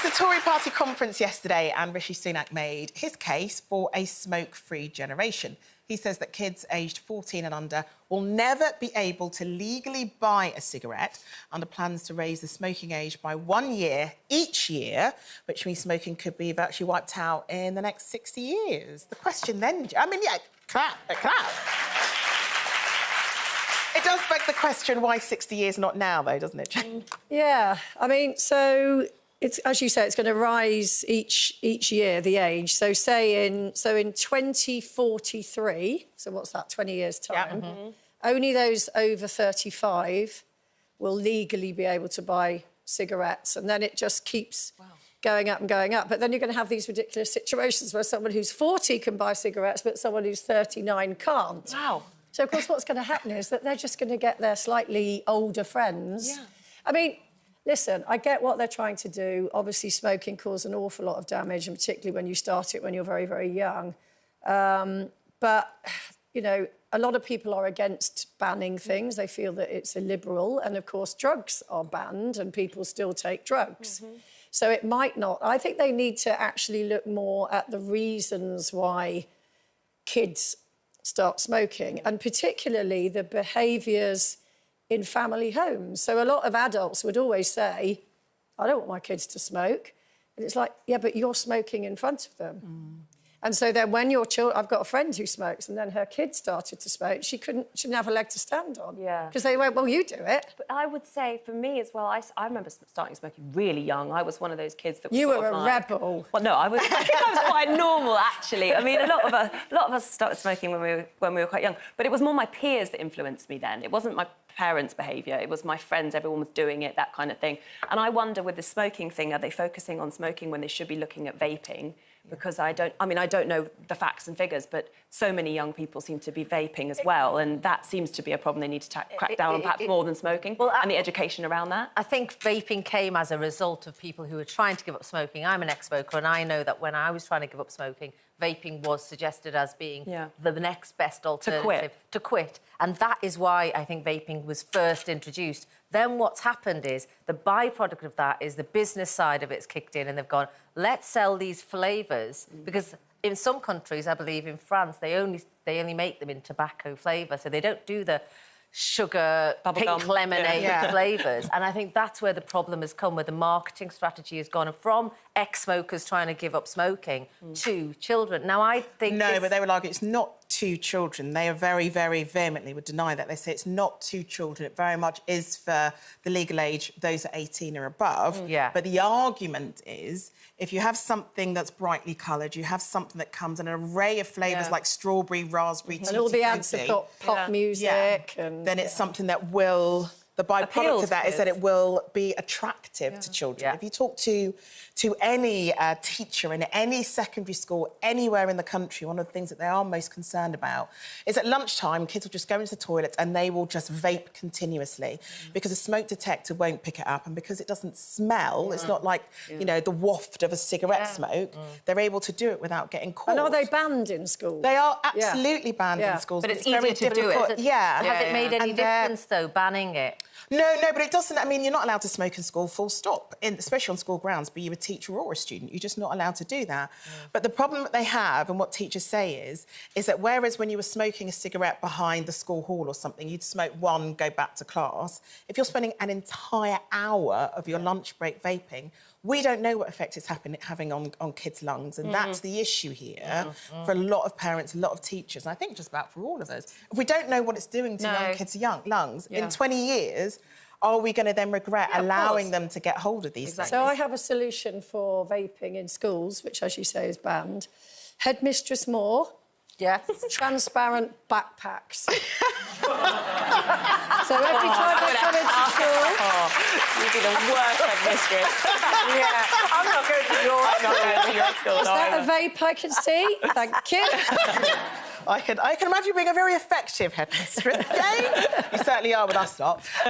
was a Tory party conference yesterday and Rishi Sunak made his case for a smoke-free generation. He says that kids aged 14 and under will never be able to legally buy a cigarette under plans to raise the smoking age by 1 year each year, which means smoking could be virtually wiped out in the next 60 years. The question then... clap. It does beg the question, why 60 years, not now, though, doesn't it, Jane? Yeah, I mean, so... It's, as you say, it's going to rise each year, the age. So, say in 2043, so what's that, 20 years' time, only those over 35 will legally be able to buy cigarettes, and then it just keeps going up and going up. But then you're going to have these ridiculous situations where someone who's 40 can buy cigarettes, but someone who's 39 can't. Wow. So, of course, what's going to happen is that they're just going to get their slightly older friends. Yeah. I mean... Listen, I get what they're trying to do. Obviously, smoking causes an awful lot of damage, and particularly when you start it when you're very, very young. But, you know, a lot of people are against banning things. They feel that it's illiberal. And, of course, drugs are banned and people still take drugs. So it might not. I think they need to actually look more at the reasons why kids start smoking, and particularly the behaviours in family homes. So a lot of adults would always say, I don't want my kids to smoke. And it's like, yeah, but you're smoking in front of them. And so then when your children... I've got a friend who smokes, and then her kids started to smoke. She didn't have a leg to stand on. Yeah. Because they went, well, you do it. But I would say, for me as well, I remember starting smoking really young. I was one of those kids that was You sort were of a like... rebel. Well, no, I think I was quite normal, actually. I mean, a lot of us started smoking when we were quite young. But it was more my peers that influenced me then. It wasn't my parents' behaviour. It was my friends. Everyone was doing it, that kind of thing. And I wonder, with the smoking thing, are they focusing on smoking when they should be looking at vaping? Because I don't know the facts and figures, but so many young people seem to be vaping as well, and that seems to be a problem they need to crack down on, perhaps more than smoking, and the education around that. I think vaping came as a result of people who were trying to give up smoking. I'm an ex-smoker, and I know that when I was trying to give up smoking, vaping was suggested as being the next best alternative to quit. And that is why I think vaping was first introduced. Then what's happened is the byproduct of that is the business side of it's kicked in, and they've gone, let's sell these flavours, because in some countries, I believe in France, they only make them in tobacco flavour, so they don't do the sugar, pink lemonade flavours. And I think that's where the problem has come, where the marketing strategy has gone from ex-smokers trying to give up smoking to children. Now, I think... No, but they would argue it's not to children. They are very, very vehemently would deny that. They say it's not to children. It very much is for the legal age, those at 18 or above. But the argument is, if you have something that's brightly coloured, you have something that comes in an array of flavours like strawberry, raspberry, and all the ads have got pop music and... Then it's something that will... The byproduct of that is that it will be attractive to children. If you talk to any teacher in any secondary school anywhere in the country, one of the things that they are most concerned about is at lunchtime, kids will just go into the toilet and they will just vape continuously because a smoke detector won't pick it up, and because it doesn't smell, it's not like, you know, the waft of a cigarette smoke, they're able to do it without getting caught. And are they banned in schools? They are absolutely banned in schools. But it's easier to do it. Has it made any difference, though, banning it? No, but it doesn't... I mean, you're not allowed to smoke in school, full stop, especially on school grounds, be you a teacher or a student. You're just not allowed to do that. But the problem that they have, and what teachers say is that whereas when you were smoking a cigarette behind the school hall or something, you'd smoke one, go back to class, if you're spending an entire hour of your lunch break vaping, we don't know what effect it's having on kids' lungs, and that's the issue here for a lot of parents, a lot of teachers, and I think just about for all of us. If we don't know what it's doing to young kids' lungs, in 20 years, are we going to then regret allowing them to get hold of these things? So I have a solution for vaping in schools, which, as you say, is banned. Headmistress Moore. Yes. Transparent backpacks. So every time they come into school... You'd be the worst headmistress. I'm not going to your school. Is that a vape I can see? Thank you. I can imagine you being a very effective headmistress. You certainly are with us lot.